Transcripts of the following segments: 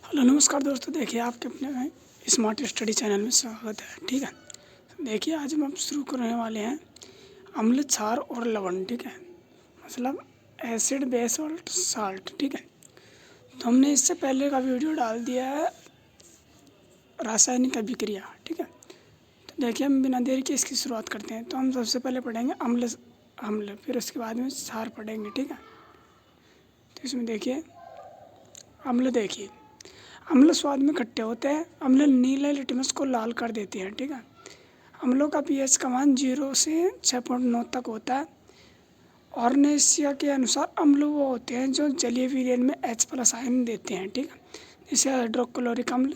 Hello नमस्कार दोस्तों, देखिए आपके अपने स्मार्ट स्टडी चैनल में स्वागत है। ठीक है, देखिए आज हम शुरू करने वाले हैं अम्ल, क्षार और लवण। ठीक है, मतलब एसिड, बेस और साल्ट। ठीक है, तो हमने इससे पहले का वीडियो डाल दिया है रासायनिक अभिक्रिया। ठीक है, तो देखिए हम बिना देरी के इसकी शुरुआत करते हैं। तो हम सबसे पहले पढ़ेंगे अम्ल, फिर उसके बाद में क्षार पढ़ेंगे। ठीक है, तो इसमें देखिए अम्ल, देखिए अम्ल स्वाद में खट्टे होते हैं। अम्ल नीले लिटमस को लाल कर देते हैं। ठीक है, अम्लों का पीएच का मान 0 से 6.9 तक होता है। ऑर्नेसिया के अनुसार अम्ल वो होते हैं जो जलीय विलयन में H+ आयन देते हैं। ठीक है, जैसे हाइड्रोक्लोरिक अम्ल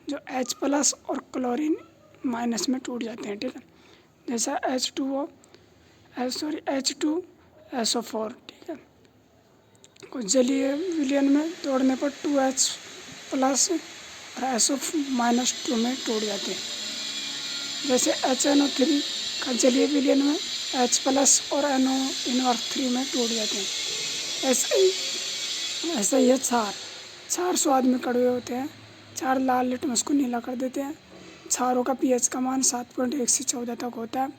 जो H+ और क्लोरीन माइनस में टूट जाते हैं। ठीक है, जैसा H2SO4। ठीक है, और जलीय विलयन में तोड़ने पर 2H+ और SO- में टूट जाते हैं। जैसे HNO3 का जलीय विलयन में H+ और NO3 में टूट जाते हैं। ऐसा ही है क्षार स्वाद में कड़वे होते हैं। क्षार लाल लिटमस को नीला कर देते हैं। क्षारों का पीएच का मान 7.1 से 14 तक होता है।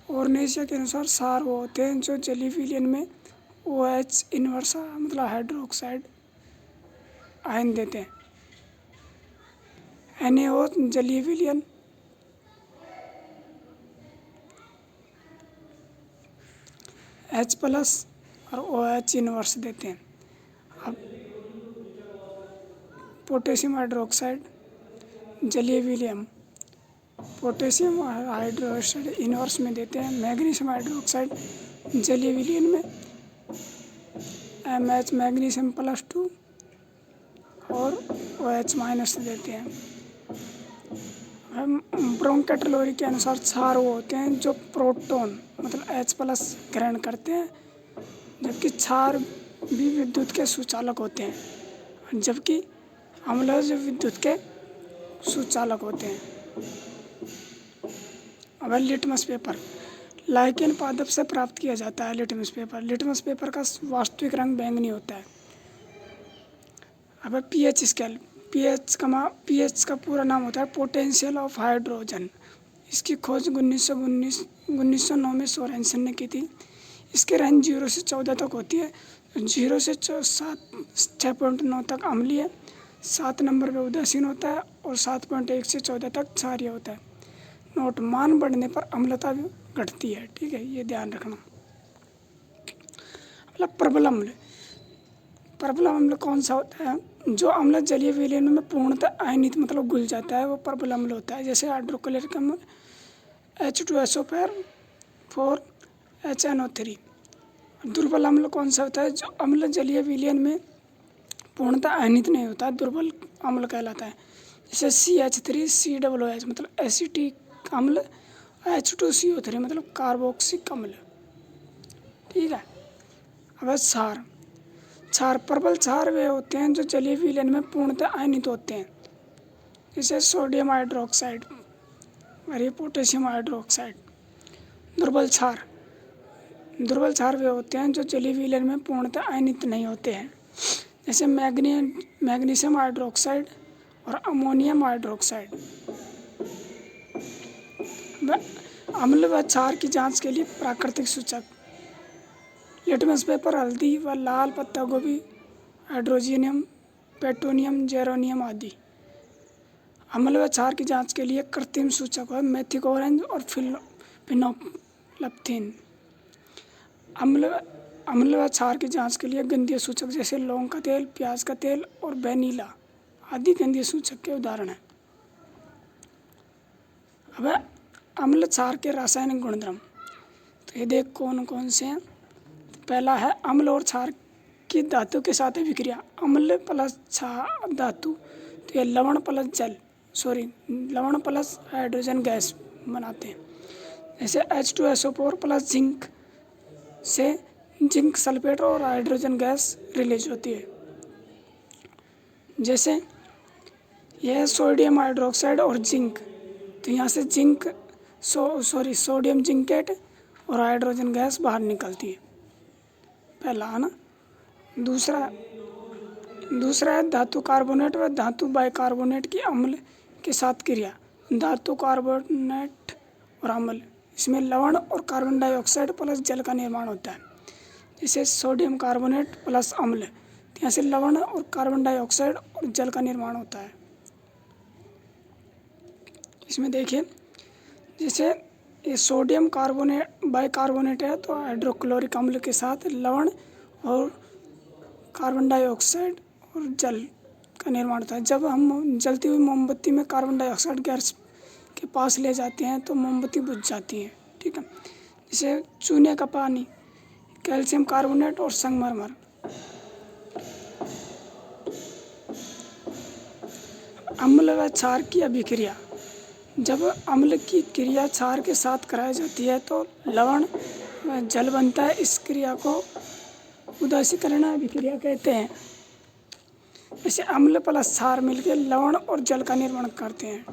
ऑर्नेसिया के अनुसार क्षार वो होते हैं जो जलीय विलयन में OH इनवर्स मतलब हाइड्रोक्साइड आयन देते हैं। NaO जलीय विलयन H+ और OH इनवर्स देते हैं। अब पोटेशियम हाइड्रोक्साइड जलीय विलयन पोटेशियम हाइड्रोक्साइड इनवर्स में देते हैं। मैग्नीशियम हाइड्रोक्साइड जलीय विलयन में MH मैग्नीशियम+2 और OH- देते हैं। ब्रोंकेटेलॉरी के अनुसार क्षार वो होते हैं जो प्रोटॉन मतलब H+ ग्रहण करते हैं, जबकि क्षार भी विद्युत के सुचालक होते हैं, जबकि अम्ल जो विद्युत के सुचालक होते हैं। अब लिटमस पेपर लाइकेन पादप से प्राप्त किया जाता है। लिटमस पेपर का वास्तविक रंग बैंगनी होता है। अब पीएच स्केल, पीएच का पूरा नाम होता है पोटेंशियल ऑफ हाइड्रोजन। इसकी खोज 1909 में सोरेनसन ने की थी। इसकी रेंज 0 से 14 तक होती है। 0 से 6.9 तक अम्लीय, 7 नंबर पे उदासीन होता है और 7.1 से 14 तक क्षारीय होता है। नोट, मान बढ़ने पर अम्लता भी घटती है। ठीक है, ये ध्यान रखना। मतलब प्रबल अम्ल कौन सा होता है? जो अम्ल जलीय विलयन में पूर्णतः आयनित मतलब घुल जाता है, वो प्रबल अम्ल होता है। जैसे हाइड्रोक्लोरिक अम्ल H2SO4 HNO3। दुर्बल अम्ल कौन सा होता है? जो अम्ल जलीय विलयन में पूर्णतः आयनित नहीं होता, दुर्बल अम्ल कहलाता है। जैसे CH3COOH मतलब एसिटिक अम्ल, H2CO3 मतलब कार्बोक्सिक अम्ल। ठीक है, अब क्षार प्रबल क्षार वे होते हैं जो जलीय विलयन में पूर्णतः आयनित होते हैं। जैसे सोडियम हाइड्रोक्साइड और ये पोटेशियम हाइड्रोक्साइड। दुर्बल क्षार वे होते हैं जो जलीय विलयन में पूर्णतः आयनित नहीं होते हैं। जैसे मैग्नीशियम हाइड्रोक्साइड और अमोनियम हाइड्रोक्साइड। अम्ल व क्षार की जांच के लिए प्राकृतिक सूचक लिटमस पेपर, हल्दी व लाल पत्ता गोभी, हाइड्रोजीनियम, पेट्रोनियम, जेरोनियम आदि। अम्ल व क्षार की जांच के लिए कृत्रिम सूचक है मेथिक ऑरेंज और फिनोल्फ्थालीन। अम्ल व क्षार की जांच के लिए गंधीय सूचक जैसे लौंग का तेल, प्याज का तेल और वेनिला आदि गंधीय सूचक के उदाहरण हैं। अब अम्ल क्षार के रासायनिक गुणधर्म, तो ये देख कौन कौन से हैं। पहला है अम्ल और क्षार की धातु के साथ अभिक्रिया। अम्ल प्लस क्षार धातु, तो ये लवण प्लस हाइड्रोजन गैस बनाते हैं। जैसे H2SO4 प्लस जिंक से जिंक सल्फेट और हाइड्रोजन गैस रिलीज होती है। जैसे यह सोडियम हाइड्रोक्साइड और जिंक, तो यहाँ से सोडियम जिंकेट और हाइड्रोजन गैस बाहर निकलती है। पहला है ना। दूसरा दूसरा है धातु कार्बोनेट व धातु बाइकार्बोनेट की अम्ल के साथ क्रिया। धातु कार्बोनेट और अम्ल, इसमें लवण और कार्बन डाइऑक्साइड प्लस जल का निर्माण होता है। जैसे सोडियम कार्बोनेट प्लस अम्ल, तो यहाँ से लवण और कार्बन डाइऑक्साइड और जल का निर्माण होता है। इसमें देखिए, जैसे ये सोडियम कार्बोनेट बाइकार्बोनेट है तो हाइड्रोक्लोरिक अम्ल के साथ लवण और कार्बन डाइऑक्साइड और जल का निर्माण होता है। जब हम जलती हुई मोमबत्ती में कार्बन डाइऑक्साइड गैस के पास ले जाते हैं तो मोमबत्ती बुझ जाती है, ठीक है। जैसे चूने का पानी, कैल्शियम कार्बोनेट और संगमरमर। अम्ल व क्षार की अभिक्रिया। जब अम्ल की क्रिया क्षार के साथ कराई जाती है तो लवण व जल बनता है। इस क्रिया को उदासीकरण अभिक्रिया कहते हैं। ऐसे अम्ल प्लस क्षार मिलकर लवण और जल का निर्माण करते हैं।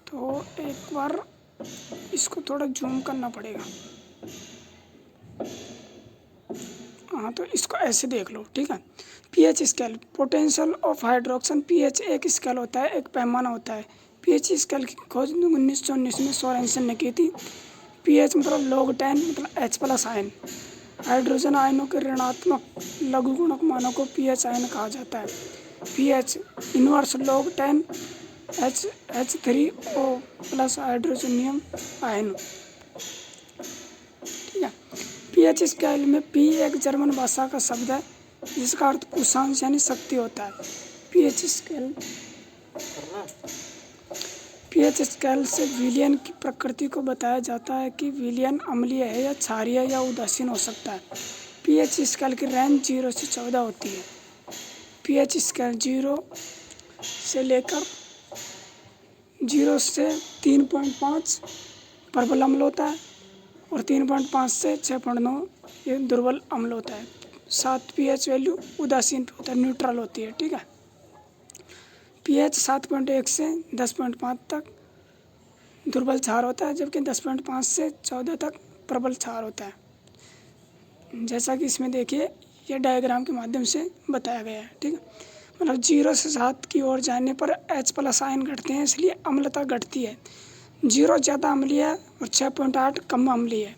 तो एक बार इसको थोड़ा जूम करना पड़ेगा। हाँ, तो इसको ऐसे देख लो, ठीक है। PH scale, potential of hydrogen. PH एक स्केल होता है, एक पैमाना होता है। पीएच स्केल की खोज 1919 में सोरेनसन ने की थी। पीएच मतलब log 10 मतलब H प्लस आयन। हाइड्रोजन आयनों के ऋणात्मक लघु गुणक मानों को पीएच आयन कहा जाता है। PH inverse log 10 H3O plus hydronium ion, ठीक है। पीएच स्केल में पी एक जर्मन भाषा का शब्द है जिसका अर्थ कुशांश यानी शक्ति होता है। पीएच स्केल से विलयन की प्रकृति को बताया जाता है कि विलयन अम्लीय है या क्षारीय या उदासीन हो सकता है। पीएच स्केल की रेंज 0 से 14 होती है। पीएच स्केल 0 से लेकर 0 से 3.5 प्रबल अम्ल होता है और 3.5 से 6.9 ये दुर्बल अम्ल होता है। 7 पीएच वैल्यू उदासीन होता है, न्यूट्रल होती है, ठीक है। पीएच 7.1 से 10.5 तक दुर्बल क्षार होता है, जबकि 10.5 से 14 तक प्रबल क्षार होता है। जैसा कि इसमें देखिए, ये डायग्राम के माध्यम से बताया गया है, ठीक है। मतलब 0 से 7 की ओर जाने पर H प्लस आयन घटते हैं, इसलिए अम्लता घटती है। 0 ज़्यादा अम्लीय है और 6.8 कम अम्लीय है।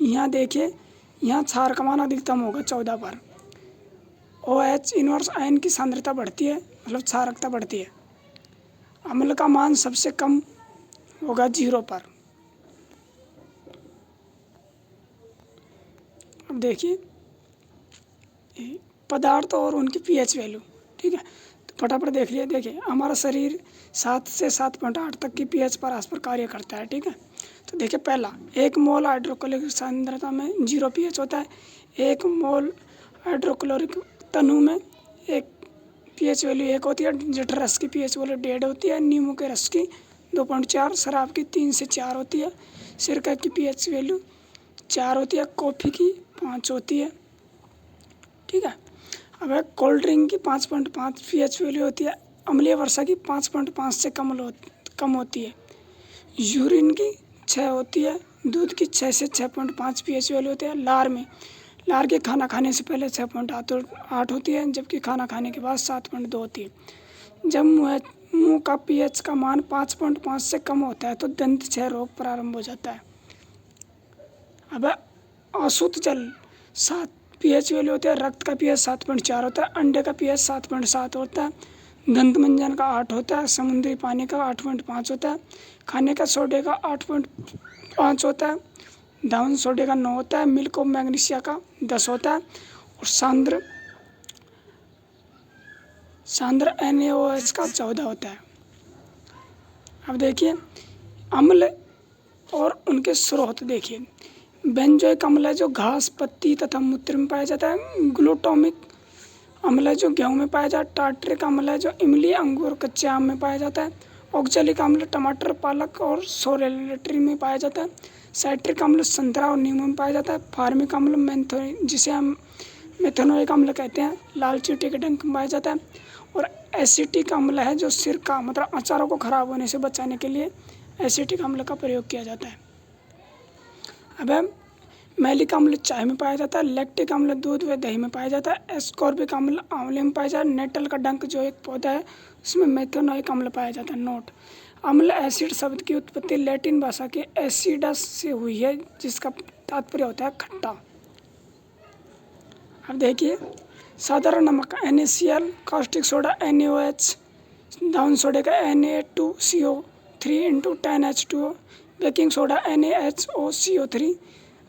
यहाँ देखिए, यहाँ क्षार का मान अधिकतम होगा 14 पर। OH इनवर्स आयन की सांद्रता बढ़ती है, मतलब क्षारकता बढ़ती है। अम्ल का मान सबसे कम होगा 0 पर। अब देखिए पदार्थ और उनकी पीएच वैल्यू, ठीक है। तो फटाफट देख लिया। देखिए, हमारा शरीर 7 से 7.8 तक की पीएच पर आस पर कार्य करता है, ठीक है। तो देखिए, पहला 1 मोल हाइड्रोक्लोरिक सांद्रता में 0 पीएच होता है। 1 मोल हाइड्रोक्लोरिक तनु में एक पीएच वैल्यू 1 होती है। जठर रस की पीएच वैल्यू 1.5 होती है। नींबू के रस की 2.4, शराब की 3 से 4 होती है। सिरका की पीएच वैल्यू 4 होती है। कॉफ़ी की 5 होती है, ठीक है। अब कोल्ड ड्रिंक की 5.5 पीएच वैल्यू होती है। अम्लीय वर्षा की 5.5 से कम होती है। यूरिन की 6 होती है। दूध की 6 से 6.5 पीएच वैल्यू होती है। लार के खाना खाने से पहले 6.8 होती है, जबकि खाना खाने के बाद 7.2 होती है। जब मुँह का पीएच का मान 5.5 से कम होता है तो दंत क्षय रोग प्रारंभ हो जाता है। अब अशुद्ध जल 7 पीएच वैल्यू होती है। रक्त का पीएच 7.4 होता है। अंडे का पीएच 7.7 होता है। दंत मंजन का 8 होता है। समुद्री पानी का 8.5 होता है। खाने का सोडे का 8.5 होता है। धावन सोडे का 9 होता है। मिल्क ऑफ मैग्नीशिया का 10 होता है। और सांद्र NaOH का 14 होता है। अब देखिए, अम्ल और उनके स्रोत देखिए। बेंजोइक अम्ल है जो घास, पत्ती तथा मूत्र में पाया जाता है। ग्लूटामिक अम्ल है जो गेहूं में पाया जाता है। टार्टरिक अम्ल है जो इमली, अंगूर, कच्चे आम में पाया जाता है। ऑक्जेलिक अम्ल टमाटर, पालक और सोरेलेट्री में पाया जाता है। साइट्रिक अम्ल संतरा और नींबू में पाया जाता है। फार्मिक अम्ल जिसे हम मेथनोइक अम्ल कहते हैं, लाल चींटी के डंक में पाया जाता है। और एसिटिक अम्ल है जो सिरका मतलब अचारों को खराब होने से बचाने के लिए एसिटिक अम्ल का प्रयोग किया जाता है। अब मैलिक अम्ल चाय में पाया जाता है। लैक्टिक अम्ल दूध व दही में पाया जाता है। एस्कॉर्बिक अम्ल आंवले में पाया जाता है। नेटल का डंक जो एक पौधा है उसमें मेथेनोइक अम्ल पाया जाता है। नोट: अम्ल एसिड शब्द की उत्पत्ति लैटिन भाषा के एसिडस से हुई है, जिसका तात्पर्य होता है खट्टा। अब देखिए, साधारण नमक NaCl, कास्टिक सोडा NaOH, धान सोडे का Na2CO3 × 10H2O, baking soda NaHOCO3,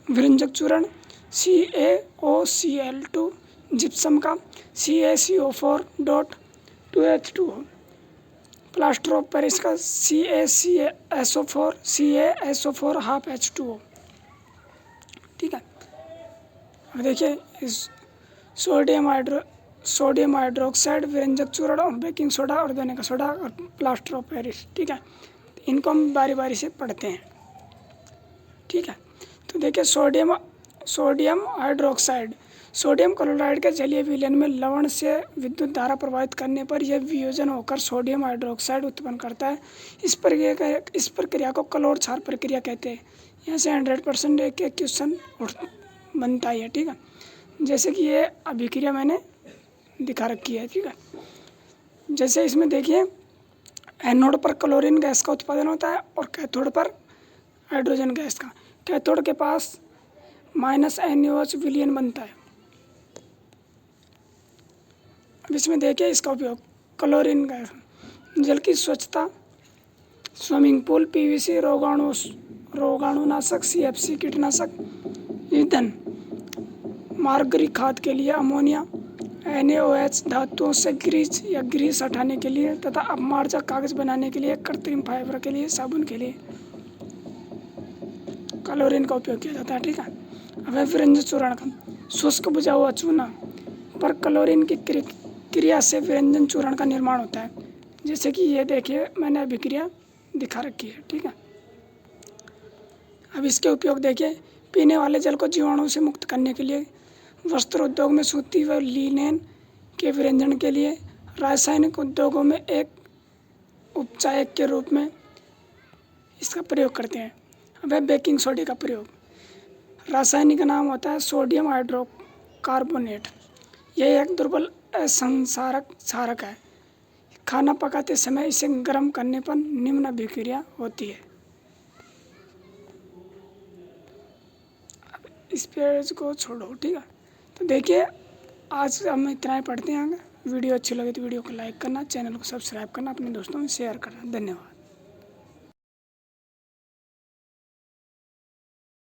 विरंजक चूर्ण CaOCl2, जिप्सम का CaCO4.2H2O, प्लास्टर ऑफ पेरिस का CaCaSO4 CaSO4 ठीक है। अब देखिए, इस सोडियम हाइड्रोक्साइड, विरंजक चूर्ण और बेकिंग सोडा, ऑर्गेनिक सोडा और प्लास्टर ऑफ पेरिस। ठीक है, इनको हम बारी बारी से पढ़ते हैं। ठीक है, तो देखिए, सोडियम हाइड्रोक्साइड, सोडियम क्लोराइड के जलीय विलयन में लवण से विद्युत धारा प्रवाहित करने पर यह वियोजन होकर सोडियम हाइड्रोक्साइड उत्पन्न करता है। इस प्रक्रिया को क्लोर क्षार प्रक्रिया कहते हैं। यहाँ से 100% एक क्वेश्चन बनता है। ठीक है, जैसे कि ये अभिक्रिया मैंने दिखा रखी है। ठीक है, जैसे इसमें देखिए, एनोड पर क्लोरीन गैस का उत्पादन होता है और कैथोड पर हाइड्रोजन गैस का। कैथोड के पास -NaOH विलयन बनता है। अब इसमें देखिए इसका उपयोग: क्लोरीन गैस, जल की स्वच्छता, स्विमिंग पूल, PVC, रोगाणुनाशक, CFC कीटनाशक, ईंधन, मार्गरी खाद के लिए अमोनिया, NaOH धातुओं से ग्रीस हटाने के लिए तथा अपमार्जक कागज बनाने के लिए, कृत्रिम फाइबर के लिए, साबुन के लिए क्लोरीन का उपयोग किया जाता है। ठीक है, अब विरंजक चूर्ण का शुष्क बुझा हुआ चूना पर क्लोरीन की क्रिया से विरंजन चूर्ण का निर्माण होता है। जैसे कि ये देखिए, मैंने अभिक्रिया दिखा रखी है। ठीक है, अब इसके उपयोग देखिए: पीने वाले जल को जीवाणु से मुक्त करने के लिए, वस्त्र उद्योग में सूती व लिनेन के विरंजन के लिए, रासायनिक उद्योगों में एक उपचायक के रूप में इसका प्रयोग करते हैं। अब है बेकिंग सोडा का प्रयोग। रासायनिक नाम होता है सोडियम हाइड्रोकार्बोनेट। यह एक दुर्बल असंक्षारक क्षारक है। खाना पकाते समय इसे गर्म करने पर निम्न अभिक्रिया होती है। इस पेज को छोड़ो। ठीक है, तो देखिए, आज हम इतना ही पढ़ते हैं। वीडियो अच्छी लगे तो वीडियो को लाइक करना, चैनल को सब्सक्राइब करना, अपने दोस्तों में शेयर करना। धन्यवाद।